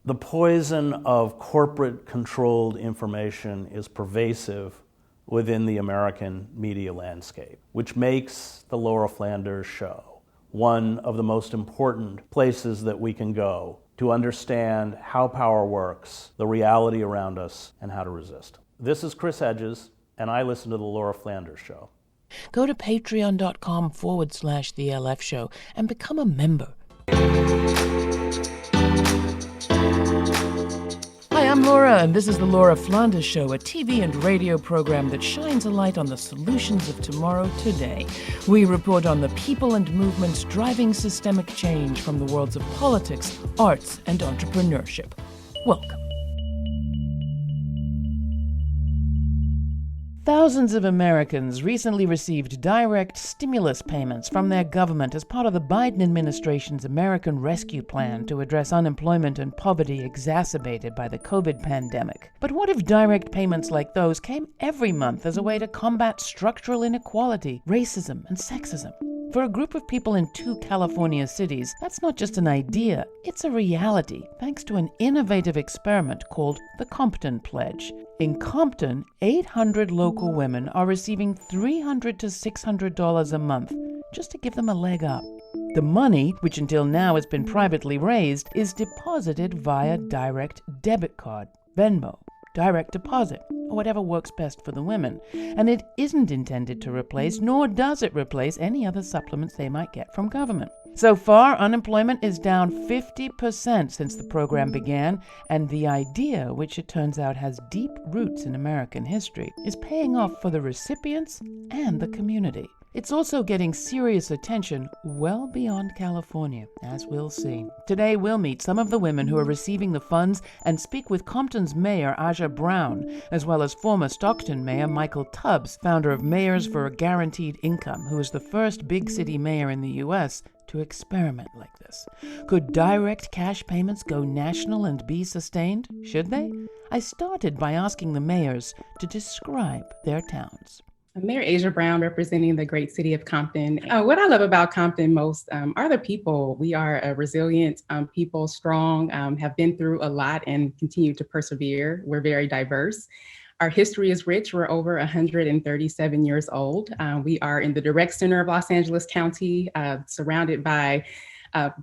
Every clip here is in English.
The poison of corporate-controlled information is pervasive within the American media landscape, which makes the Laura Flanders Show one of the most important places that we can go to understand how power works, the reality around us, and how to resist. This is Chris Hedges, and I listen to the Laura Flanders Show. Go to patreon.com/The LF Show and become a member. Hi, I'm Laura, and this is the Laura Flanders Show, a TV and radio program that shines a light on the solutions of tomorrow today. We report on the people and movements driving systemic change from the worlds of politics, arts, and entrepreneurship. Welcome. Thousands of Americans recently received direct stimulus payments from their government as part of the Biden administration's American Rescue Plan to address unemployment and poverty exacerbated by the COVID pandemic. But what if direct payments like those came every month as a way to combat structural inequality, racism, and sexism? For a group of people in 2 California cities, that's not just an idea, it's a reality, thanks to an innovative experiment called the Compton Pledge. In Compton, 800 local women are receiving $300 to $600 a month just to give them a leg up. The money, which until now has been privately raised, is deposited via direct debit card, Venmo, direct deposit, or whatever works best for the women. And it isn't intended to replace, nor does it replace, any other supplements they might get from government. So far, unemployment is down 50% since the program began, and the idea, which it turns out has deep roots in American history, is paying off for the recipients and the community. It's also getting serious attention well beyond California, as we'll see. Today, we'll meet some of the women who are receiving the funds and speak with Compton's Mayor, Aja Brown, as well as former Stockton Mayor Michael Tubbs, founder of Mayors for a Guaranteed Income, who is the first big city mayor in the U.S. to experiment like this. Could direct cash payments go national and be sustained? Should they? I started by asking the mayors to describe their towns. Mayor Aja Brown, representing the great city of Compton. What I love about Compton most are the people. We are a resilient people, strong, have been through a lot and continue to persevere. We're very diverse. Our history is rich. We're over 137 years old. We are in the direct center of Los Angeles County, surrounded by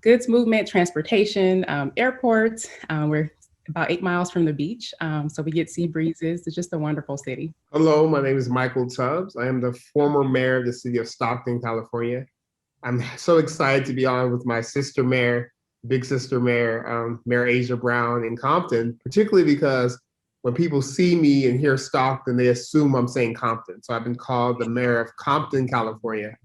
goods movement, transportation, airports. We're about 8 miles from the beach, so we get sea breezes. It's just a wonderful city. Hello, my name is Michael Tubbs. I am the former mayor of the city of Stockton, California. I'm so excited to be on with my sister mayor, big sister mayor, Mayor Aja Brown in Compton, particularly because when people see me and hear Stockton, they assume I'm saying Compton. So I've been called the mayor of Compton, California,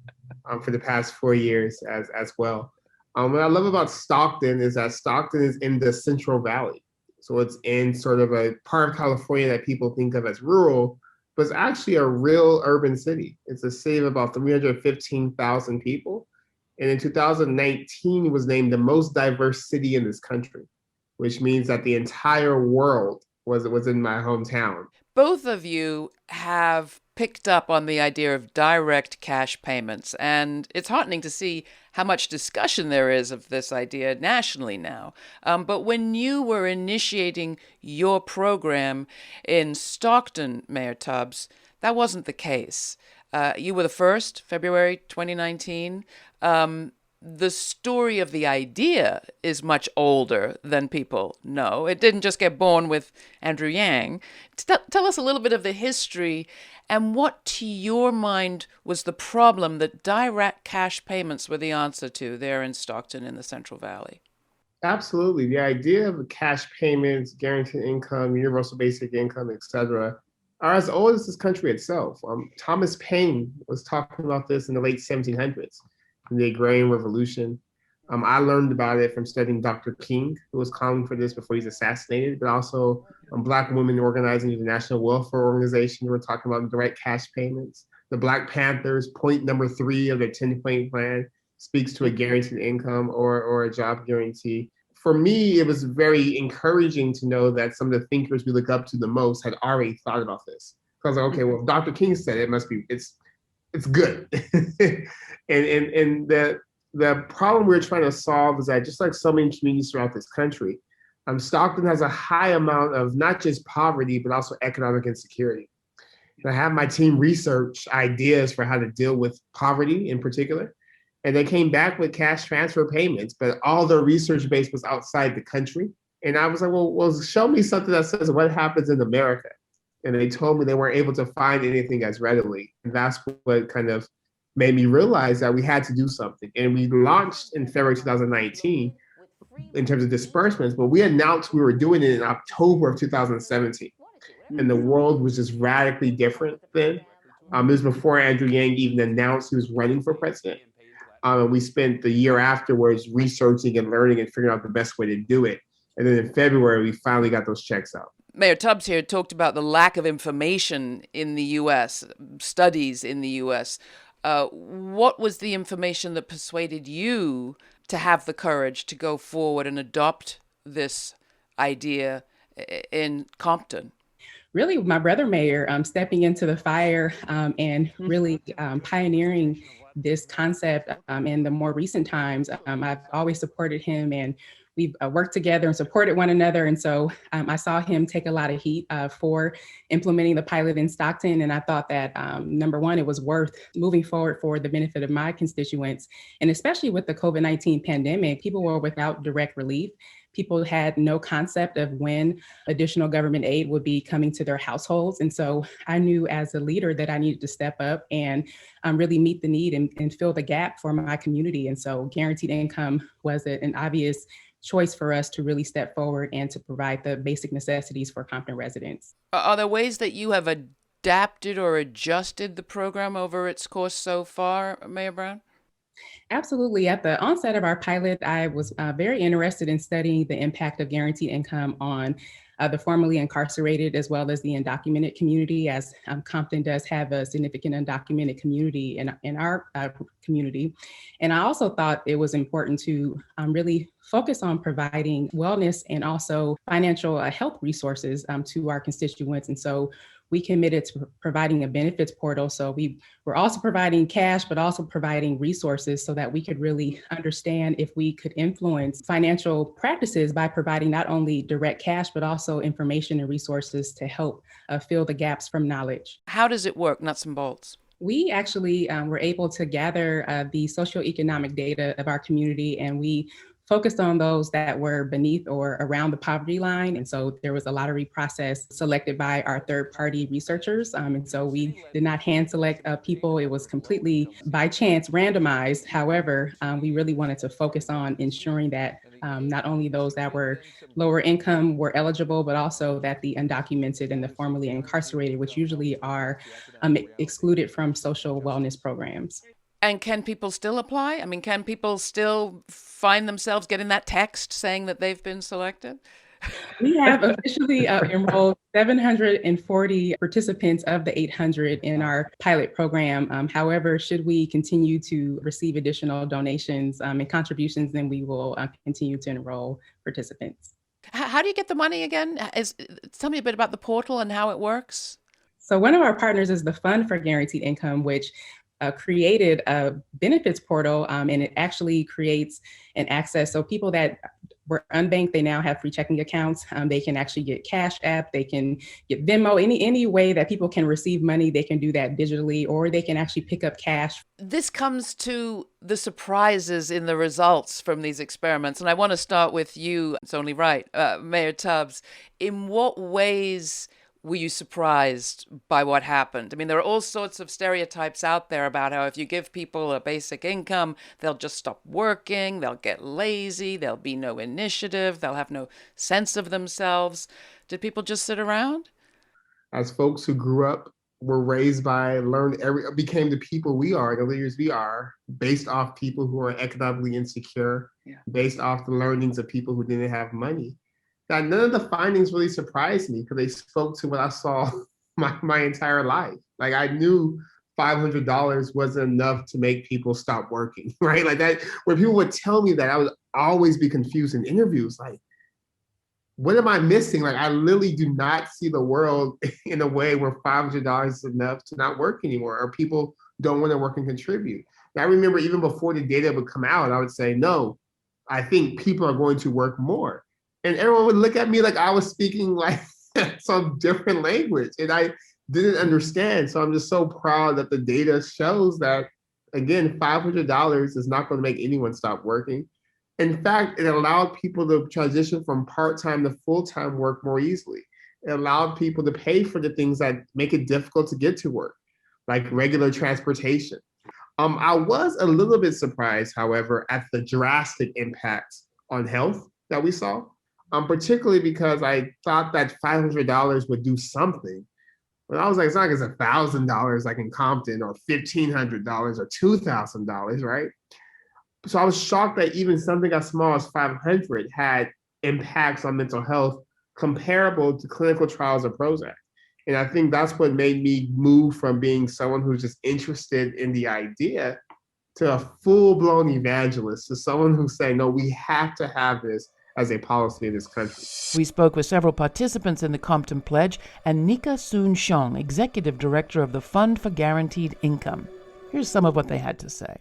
for the past 4 years as well. What I love about Stockton is that Stockton is in the Central Valley. So it's in sort of a part of California that people think of as rural, but it's actually a real urban city. It's a city of about 315,000 people. And in 2019, it was named the most diverse city in this country, which means that the entire world was in my hometown. Both of you have picked up on the idea of direct cash payments, and it's heartening to see how much discussion there is of this idea nationally now. But when you were initiating your program in Stockton, Mayor Tubbs, that wasn't the case. You were the first, February 2019. The story of the idea is much older than people know. It didn't just get born with Andrew Yang. Tell us a little bit of the history and what, to your mind, was the problem that direct cash payments were the answer to there in Stockton in the Central Valley. Absolutely. The idea of cash payments, guaranteed income, universal basic income, et cetera, are as old as this country itself. Thomas Paine was talking about this in the late 1700s. The Agrarian Revolution. I learned about it from studying Dr. King, who was calling for this before he's assassinated, but also Black women organizing the National Welfare Organization. We were talking about direct cash payments. The Black Panthers, point number 3 of their 10-point plan, speaks to a guaranteed income or a job guarantee. For me, it was very encouraging to know that some of the thinkers we look up to the most had already thought about this. Because, okay, well, if Dr. King said it, it's good. and the problem we're trying to solve is that just like so many communities throughout this country, Stockton has a high amount of not just poverty, but also economic insecurity. And I have my team research ideas for how to deal with poverty in particular. And they came back with cash transfer payments, but all their research base was outside the country. And I was like, well, show me something that says what happens in America. And they told me they weren't able to find anything as readily. And that's what kind of made me realize that we had to do something. And we launched in February 2019 in terms of disbursements, but we announced we were doing it in October of 2017. And the world was just radically different then. It was before Andrew Yang even announced he was running for president. We spent the year afterwards researching and learning and figuring out the best way to do it. And then in February, we finally got those checks out. Mayor Tubbs here talked about the lack of information in the U.S., studies in the U.S. What was the information that persuaded you to have the courage to go forward and adopt this idea in Compton? Really, my brother mayor stepping into the fire and really pioneering this concept in the more recent times. I've always supported him, and we've worked together and supported one another. And so I saw him take a lot of heat for implementing the pilot in Stockton. And I thought that, number one, it was worth moving forward for the benefit of my constituents. And especially with the COVID-19 pandemic, people were without direct relief. People had no concept of when additional government aid would be coming to their households. And so I knew as a leader that I needed to step up and really meet the need and fill the gap for my community. And so guaranteed income was an obvious choice for us to really step forward and to provide the basic necessities for Compton residents. Are there ways that you have adapted or adjusted the program over its course so far, Mayor Brown? Absolutely. At the onset of our pilot, I was very interested in studying the impact of guaranteed income on the formerly incarcerated as well as the undocumented community, as Compton does have a significant undocumented community in our community. And I also thought it was important to really focus on providing wellness and also financial health resources to our constituents. And so we committed to providing a benefits portal. So we were also providing cash, but also providing resources so that we could really understand if we could influence financial practices by providing not only direct cash, but also information and resources to help fill the gaps from knowledge. How does it work, nuts and bolts? We actually were able to gather the socioeconomic data of our community, and we focused on those that were beneath or around the poverty line. And so there was a lottery process selected by our third-party researchers. And so we did not hand select people. It was completely by chance randomized. However, we really wanted to focus on ensuring that not only those that were lower income were eligible, but also that the undocumented and the formerly incarcerated, which usually are excluded from social wellness programs. And can people still apply? I mean, can people still find themselves getting that text saying that they've been selected? We have officially enrolled 740 participants of the 800 in our pilot program. However, should we continue to receive additional donations and contributions, then we will continue to enroll participants. How do you get the money again? Tell me a bit about the portal and how it works. So one of our partners is the Fund for Guaranteed Income, which created a benefits portal, and it actually creates an access. So people that were unbanked, they now have free checking accounts. They can actually get Cash App, they can get Venmo, any way that people can receive money, they can do that digitally, or they can actually pick up cash. This comes to the surprises in the results from these experiments. And I want to start with you, it's only right, Mayor Tubbs. In what ways were you surprised by what happened? I mean, there are all sorts of stereotypes out there about how if you give people a basic income, they'll just stop working, they'll get lazy, there'll be no initiative, they'll have no sense of themselves. Did people just sit around? As folks who grew up, were raised by, became the people we are, the leaders we are, based off people who are economically insecure, based off the learnings of people who didn't have money. That none of the findings really surprised me because they spoke to what I saw my entire life. Like I knew $500 wasn't enough to make people stop working, right? Like that, when people would tell me that, I would always be confused in interviews. Like, what am I missing? Like, I literally do not see the world in a way where $500 is enough to not work anymore, or people don't want to work and contribute. And I remember even before the data would come out, I would say, no, I think people are going to work more. And everyone would look at me like I was speaking like some different language, and I didn't understand. So I'm just so proud that the data shows that, again, $500 is not going to make anyone stop working. In fact, it allowed people to transition from part-time to full-time work more easily. It allowed people to pay for the things that make it difficult to get to work, like regular transportation. I was a little bit surprised, however, at the drastic impacts on health that we saw, particularly because I thought that $500 would do something. But I was like, it's not like it's $1,000 like in Compton, or $1,500 or $2,000, right? So I was shocked that even something as small as 500 had impacts on mental health comparable to clinical trials of Prozac. And I think that's what made me move from being someone who's just interested in the idea to a full-blown evangelist, to someone who's saying, no, we have to have this as a policy in this country. We spoke with several participants in the Compton Pledge and Nika Soon-Shiong, Executive Director of the Fund for Guaranteed Income. Here's some of what they had to say.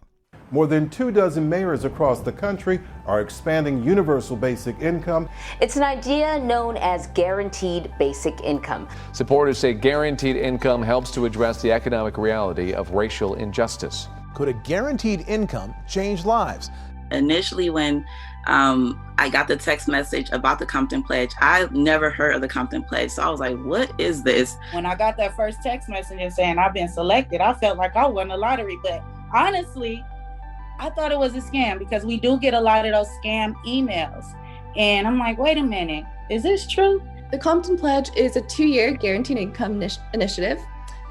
More than 24 mayors across the country are expanding universal basic income. It's an idea known as guaranteed basic income. Supporters say guaranteed income helps to address the economic reality of racial injustice. Could a guaranteed income change lives? Initially, when I got the text message about the Compton Pledge, I never heard of the Compton Pledge. So I was like, what is this? When I got that first text message saying I've been selected, I felt like I won the lottery. But honestly, I thought it was a scam, because we do get a lot of those scam emails. And I'm like, wait a minute, is this true? The Compton Pledge is a 2-year guaranteed income initiative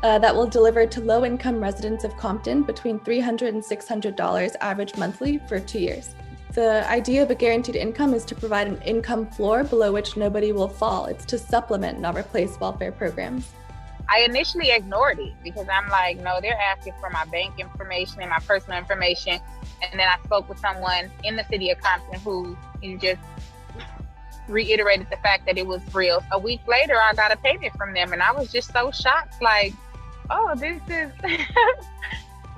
that will deliver to low-income residents of Compton between $300 and $600 average monthly for 2 years. The idea of a guaranteed income is to provide an income floor below which nobody will fall. It's to supplement, not replace, welfare programs. I initially ignored it because I'm like, no, they're asking for my bank information and my personal information. And then I spoke with someone in the city of Compton who just reiterated the fact that it was real. A week later, I got a payment from them, and I was just so shocked, like, oh, this is,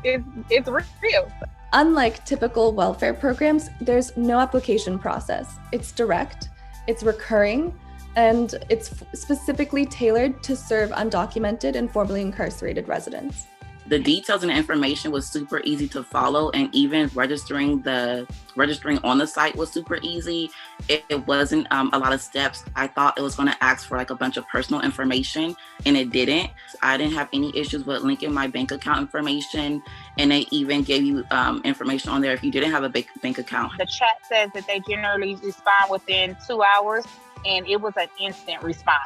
it's real. Unlike typical welfare programs, there's no application process. It's direct, it's recurring, and it's specifically tailored to serve undocumented and formerly incarcerated residents. The details and the information was super easy to follow, and even registering on the site was super easy. It wasn't a lot of steps. I thought it was going to ask for like a bunch of personal information, and it didn't. I didn't have any issues with linking my bank account information, and they even gave you information on there if you didn't have a bank account. The chat says that they generally respond within 2 hours, and it was an instant response.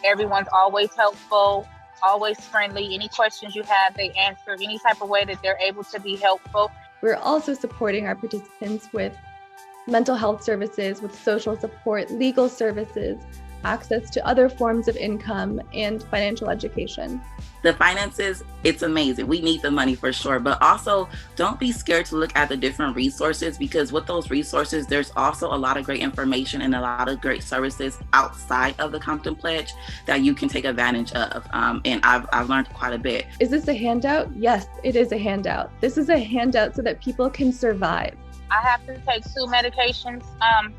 Everyone's always helpful, always friendly. Any questions you have, they answer any type of way that they're able to be helpful. We're also supporting our participants with mental health services, with social support, legal services, access to other forms of income, and financial education. The finances, it's amazing. We need the money for sure, but also don't be scared to look at the different resources, because with those resources, there's also a lot of great information and a lot of great services outside of the Compton Pledge that you can take advantage of. And I've learned quite a bit. Is this a handout? Yes, it is a handout. This is a handout so that people can survive. I have to take 2 medications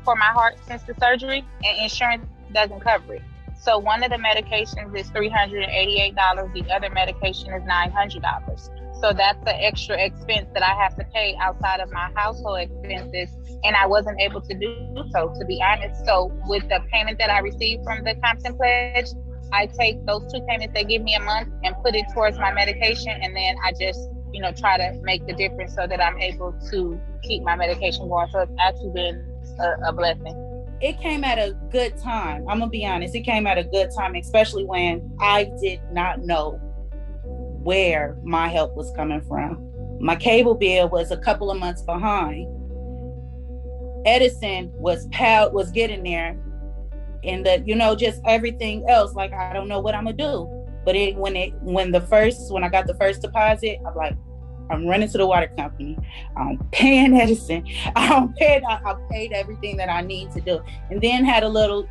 for my heart since the surgery, and insurance doesn't cover it. So one of the medications is $388. The other medication is $900. So that's an extra expense that I have to pay outside of my household expenses. And I wasn't able to do so, to be honest. So with the payment that I received from the Compton Pledge, I take those 2 payments they give me a month and put it towards my medication. And then I just, try to make the difference so that I'm able to keep my medication going. So it's actually been a blessing. It came at a good time. I'm gonna be honest. It came at a good time, especially when I did not know where my help was coming from. My cable bill was a couple of months behind. Edison was getting there, and just everything else. Like, I don't know what I'm gonna do. But when I got the first deposit, I'm like, I'm running to the water company. I'm paying Edison. I paid everything that I need to do, and then had a little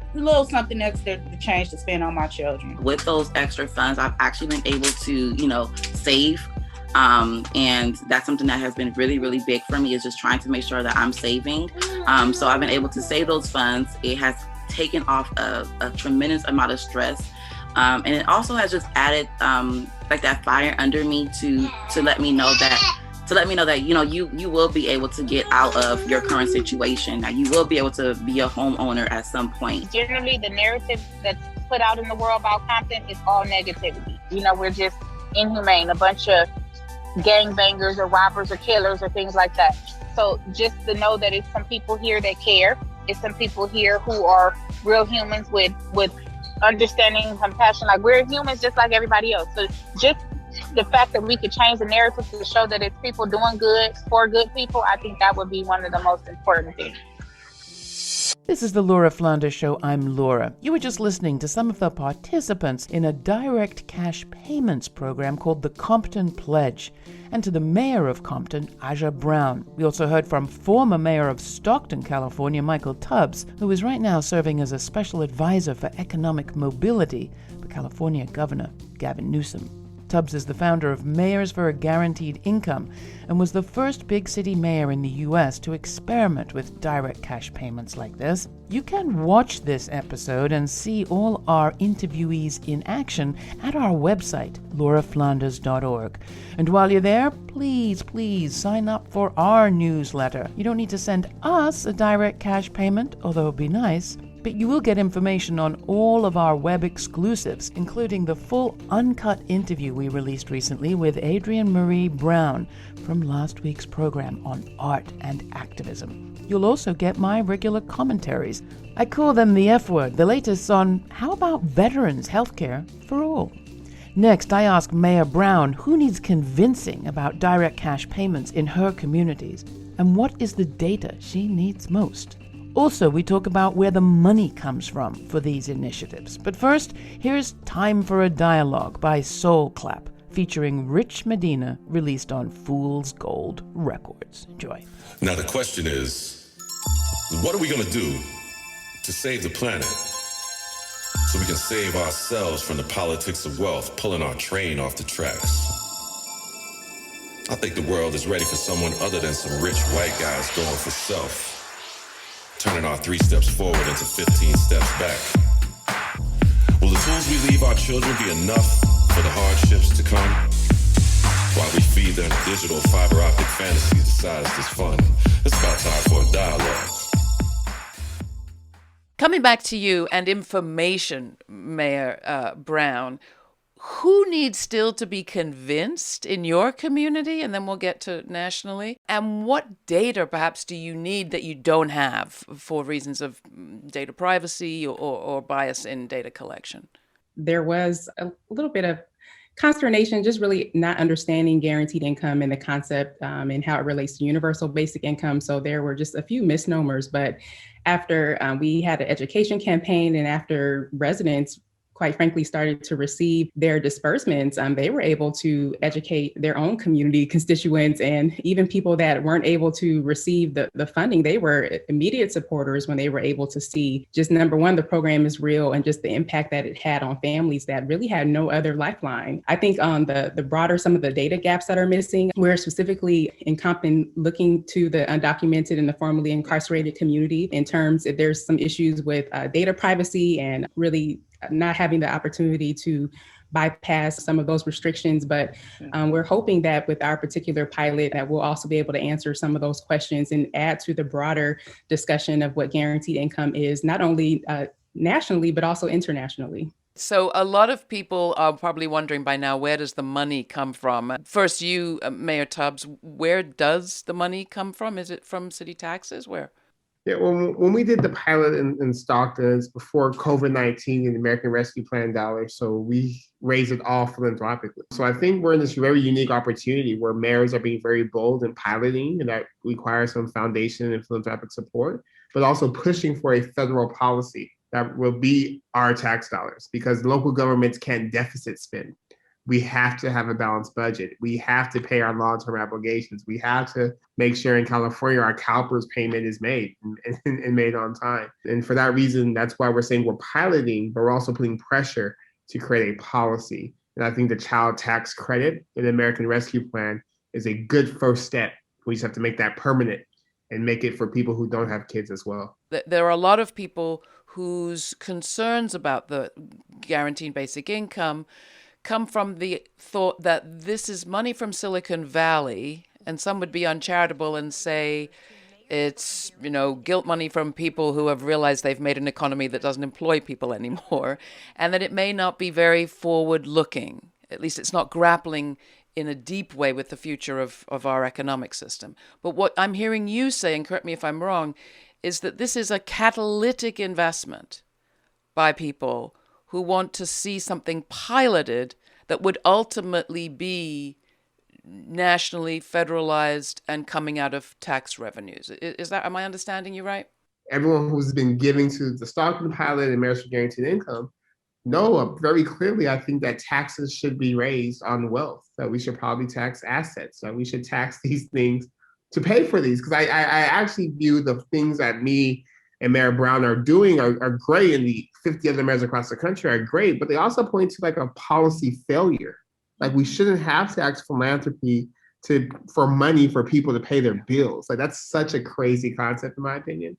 something extra to change to spend on my children. With those extra funds, I've actually been able to, save And that's something that has been really, really big for me, is just trying to make sure that I'm saving. So I've been able to save those funds. It has taken off a tremendous amount of stress. And it also has just added like that fire under me to let me know that, you know, you will be able to get out of your current situation. Now, you will be able to be a homeowner at some point. Generally, the narrative that's put out in the world about Compton is all negativity. You know, we're just inhumane, a bunch of gangbangers or robbers or killers or things like that. So just to know that it's some people here that care. It's some people here who are real humans with understanding and compassion. Like, we're humans just like everybody else. So just the fact that we could change the narrative to show that it's people doing good for good people, I think that would be one of the most important things. This is the Laura Flanders Show. I'm Laura. You were just listening to some of the participants in a direct cash payments program called the Compton Pledge, and to the mayor of Compton, Aja Brown. We also heard from former mayor of Stockton, California, Michael Tubbs, who is right now serving as a special advisor for economic mobility for California Governor Gavin Newsom. Tubbs is the founder of Mayors for a Guaranteed Income and was the first big city mayor in the U.S. to experiment with direct cash payments like this. You can watch this episode and see all our interviewees in action at our website, lauraflanders.org. And while you're there, please sign up for our newsletter. You don't need to send us a direct cash payment, although it'd be nice. But you will get information on all of our web exclusives, including the full uncut interview we released recently with Adrienne Marie Brown from last week's program on art and activism. You'll also get my regular commentaries. I call them the F word, the latest on how about veterans healthcare for all. Next, I ask Mayor Brown who needs convincing about direct cash payments in her communities and what is the data she needs most. Also, we talk about where the money comes from for these initiatives. But first, here's Time for a Dialogue by Soul Clap, featuring Rich Medina, released on Fool's Gold Records. Enjoy. Now the question is, what are we going to do to save the planet so we can save ourselves from the politics of wealth pulling our train off the tracks? I think the world is ready for someone other than some rich white guys going for self, turning our 3 steps forward into 15 steps back. Will the tools we leave our children be enough for the hardships to come? While we feed them digital fiber optic fantasies disguised as fun, it's about time for a dialogue. Coming back to you and information, Mayor Brown, who needs still to be convinced in your community, and then we'll get to nationally, and what data perhaps do you need that you don't have for reasons of data privacy or bias in data collection? There was a little bit of consternation, just really not understanding guaranteed income and the concept and how it relates to universal basic income. So there were just a few misnomers, but after we had an education campaign and after residents quite frankly, started to receive their disbursements, they were able to educate their own community constituents, and even people that weren't able to receive the funding, they were immediate supporters when they were able to see just, number one, the program is real and just the impact that it had on families that really had no other lifeline. I think on the broader, some of the data gaps that are missing, we're specifically in Compton looking to the undocumented and the formerly incarcerated community in terms if there's some issues with data privacy and really not having the opportunity to bypass some of those restrictions. But we're hoping that with our particular pilot that we'll also be able to answer some of those questions and add to the broader discussion of what guaranteed income is, not only nationally, but also internationally. So a lot of people are probably wondering by now, where does the money come from? First, you, Mayor Tubbs, where does the money come from? Is it from city taxes? Where? Yeah, when we did the pilot in Stockton, it's before COVID-19 and the American Rescue Plan dollars, so we raised it all philanthropically. So I think we're in this very unique opportunity where mayors are being very bold in piloting, and that requires some foundation and philanthropic support, but also pushing for a federal policy that will be our tax dollars, because local governments can't deficit spend. We have to have a balanced budget. We have to pay our long-term obligations. We have to make sure in California our CalPERS payment is made and made on time. And for that reason, that's why we're saying we're piloting, but we're also putting pressure to create a policy. And I think the child tax credit in the American Rescue Plan is a good first step. We just have to make that permanent and make it for people who don't have kids as well. There are a lot of people whose concerns about the guaranteed basic income come from the thought that this is money from Silicon Valley, and some would be uncharitable and say it's, guilt money from people who have realized they've made an economy that doesn't employ people anymore, and that it may not be very forward-looking. At least it's not grappling in a deep way with the future of our economic system. But what I'm hearing you say, and correct me if I'm wrong, is that this is a catalytic investment by people who want to see something piloted that would ultimately be nationally federalized and coming out of tax revenues. Am I understanding you right? Everyone who's been giving to the Stockton pilot and Marriage for Guaranteed Income know very clearly, I think that taxes should be raised on wealth, that we should probably tax assets, that we should tax these things to pay for these. Because I actually view the things that me and Mayor Brown are doing are great, and the 50 other mayors across the country are great, but they also point to like a policy failure. Like we shouldn't have tax philanthropy for money for people to pay their bills. Like that's such a crazy concept in my opinion.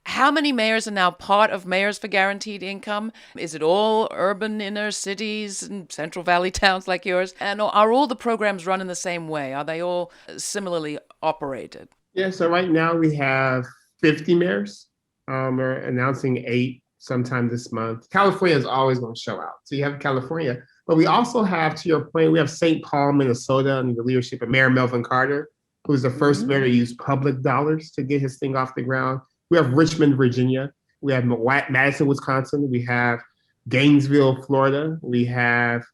How many mayors are now part of Mayors for Guaranteed Income? Is it all urban inner cities and Central Valley towns like yours? And are all the programs run in the same way? Are they all similarly operated? Yeah, so right now we have 50 mayors. We're announcing 8 sometime this month. California is always going to show out. So you have California. But we also have, to your point, we have St. Paul, Minnesota, under the leadership of Mayor Melvin Carter, who's the first mayor to use public dollars to get his thing off the ground. We have Richmond, Virginia. We have Madison, Wisconsin. We have Gainesville, Florida. We have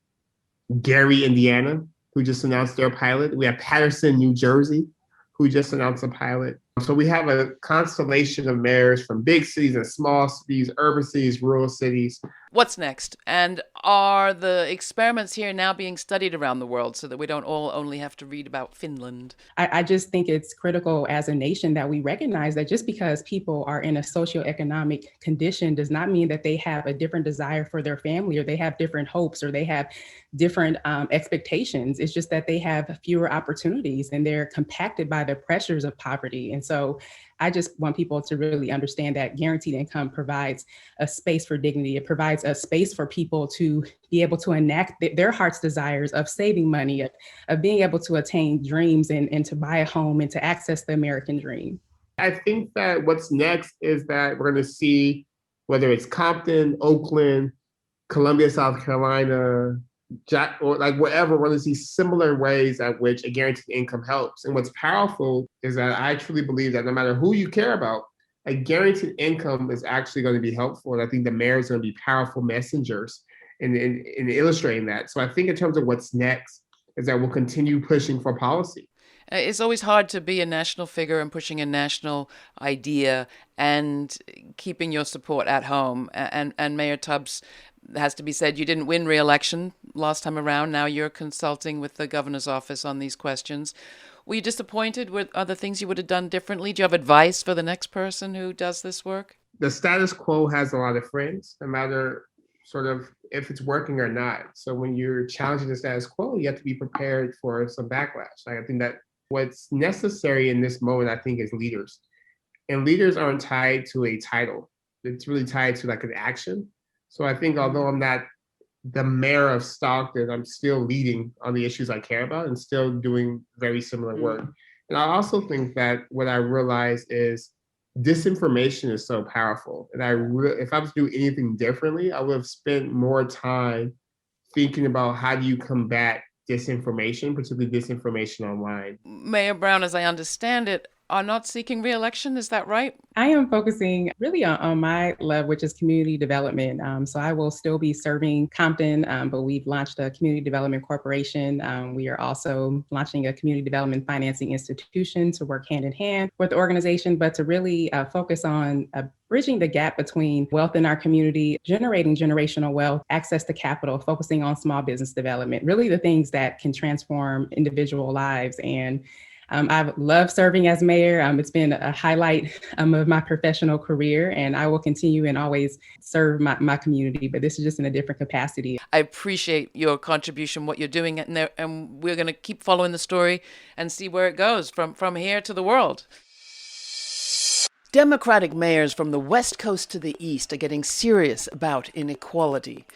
Gary, Indiana, who just announced their pilot. We have Patterson, New Jersey, who just announced a pilot. So we have a constellation of mayors from big cities and small cities, urban cities, rural cities. What's next? And are the experiments here now being studied around the world so that we don't all only have to read about Finland? I just think it's critical as a nation that we recognize that just because people are in a socioeconomic condition does not mean that they have a different desire for their family, or they have different hopes, or they have different expectations. It's just that they have fewer opportunities and they're compacted by the pressures of poverty. And so I just want people to really understand that guaranteed income provides a space for dignity. It provides a space for people to be able to enact their heart's desires of saving money, of being able to attain dreams and to buy a home and to access the American dream. I think that what's next is that we're going to see, whether it's Compton, Oakland, Columbia, South Carolina, or like wherever, we're going to see similar ways at which a guaranteed income helps. And what's powerful is that I truly believe that no matter who you care about, a guaranteed income is actually going to be helpful. And I think the mayors are going to be powerful messengers in illustrating that. So I think in terms of what's next is that we'll continue pushing for policy. It's always hard to be a national figure and pushing a national idea and keeping your support at home. And Mayor Tubbs, has to be said, you didn't win re-election last time around. Now you're consulting with the governor's office on these questions. Were you disappointed with other things you would have done differently? Do you have advice for the next person who does this work? The status quo has a lot of friends, no matter sort of if it's working or not. So when you're challenging the status quo, you have to be prepared for some backlash. I think that what's necessary in this moment, I think, is leaders. And leaders aren't tied to a title. It's really tied to like an action. So I think although I'm not the mayor of Stockton, I'm still leading on the issues I care about and still doing very similar work. And I also think that what I realized is disinformation is so powerful. And if I was to do anything differently, I would have spent more time thinking about how do you combat disinformation, particularly disinformation online. Mayor Brown, as I understand it, are not seeking re-election. Is that right? I am focusing really on my love, which is community development. So I will still be serving Compton, but we've launched a community development corporation. We are also launching a community development financing institution to work hand in hand with the organization, but to really focus on bridging the gap between wealth in our community, generating generational wealth, access to capital, focusing on small business development, really the things that can transform individual lives. And I've loved serving as mayor. It's been a highlight of my professional career, and I will continue and always serve my community, but this is just in a different capacity. I appreciate your contribution, what you're doing, and we're going to keep following the story and see where it goes from here to the world. Democratic mayors from the West Coast to the East are getting serious about inequality.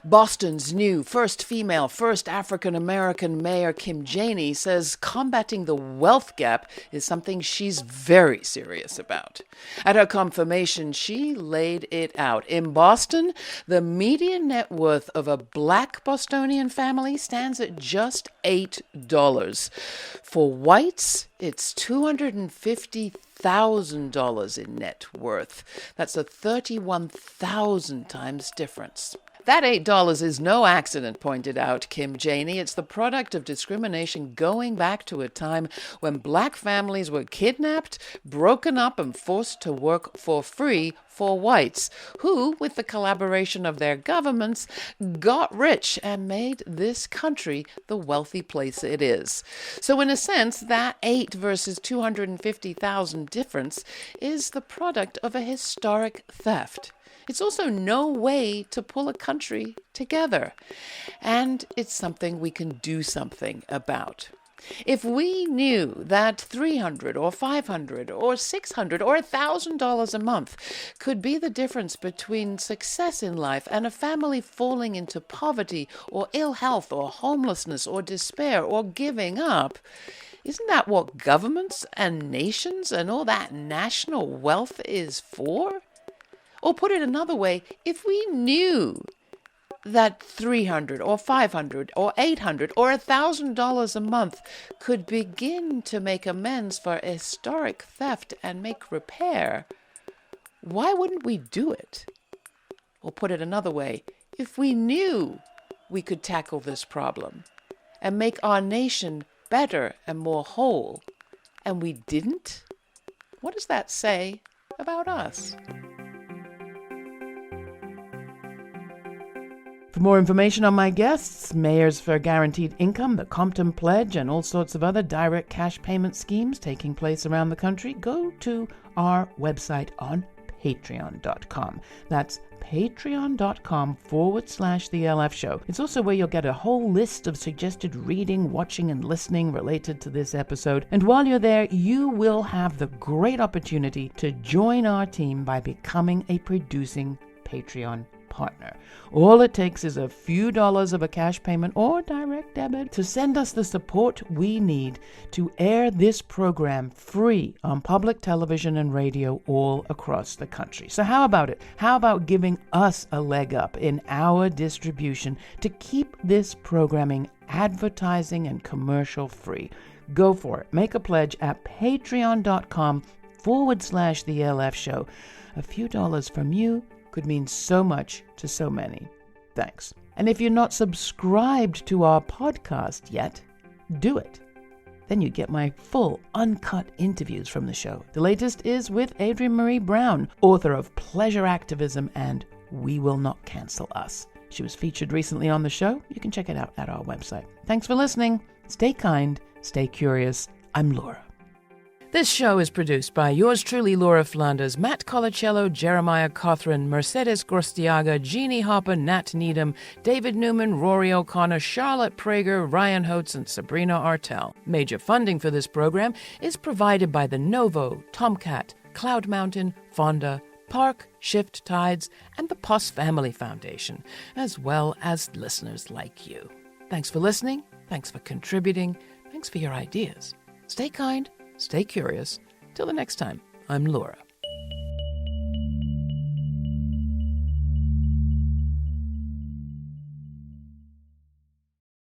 Boston's new first female, first African-American mayor, Kim Janey, says combating the wealth gap is something she's very serious about. At her confirmation, she laid it out. In Boston, the median net worth of a black Bostonian family stands at just $8. For whites, it's $250,000 in net worth. That's a 31,000 times difference. That $8 is no accident, pointed out Kim Janey. It's the product of discrimination going back to a time when black families were kidnapped, broken up, and forced to work for free for whites, who, with the collaboration of their governments, got rich and made this country the wealthy place it is. So in a sense, that 8 versus 250,000 difference is the product of a historic theft. It's also no way to pull a country together. And it's something we can do something about. If we knew that $300 or $500 or $600 or $1,000 a month could be the difference between success in life and a family falling into poverty or ill health or homelessness or despair or giving up, isn't that what governments and nations and all that national wealth is for? Or put it another way, if we knew that $300 or $500 or $800 or $1,000 a month could begin to make amends for historic theft and make repair, why wouldn't we do it? Or put it another way, if we knew we could tackle this problem and make our nation better and more whole, and we didn't, what does that say about us? For more information on my guests, Mayors for Guaranteed Income, the Compton Pledge, and all sorts of other direct cash payment schemes taking place around the country, go to our website on patreon.com. That's patreon.com/The LF Show. It's also where you'll get a whole list of suggested reading, watching, and listening related to this episode. And while you're there, you will have the great opportunity to join our team by becoming a producing Patreon partner. All it takes is a few dollars of a cash payment or direct debit to send us the support we need to air this program free on public television and radio all across the country. So how about it? How about giving us a leg up in our distribution to keep this programming advertising and commercial free? Go for it. Make a pledge at patreon.com/The LF Show. A few dollars from you could mean so much to so many. Thanks. And if you're not subscribed to our podcast yet, do it. Then you get my full, uncut interviews from the show. The latest is with Adrienne Marie Brown, author of Pleasure Activism and We Will Not Cancel Us. She was featured recently on the show. You can check it out at our website. Thanks for listening. Stay kind, stay curious. I'm Laura. This show is produced by yours truly, Laura Flanders, Matt Colacello, Jeremiah Cothran, Mercedes Grostiaga, Jeannie Hopper, Nat Needham, David Newman, Rory O'Connor, Charlotte Prager, Ryan Holtz, and Sabrina Artel. Major funding for this program is provided by the Novo, Tomcat, Cloud Mountain, Fonda, Park, Shift Tides, and the Poss Family Foundation, as well as listeners like you. Thanks for listening. Thanks for contributing. Thanks for your ideas. Stay kind. Stay curious. Till the next time, I'm Laura.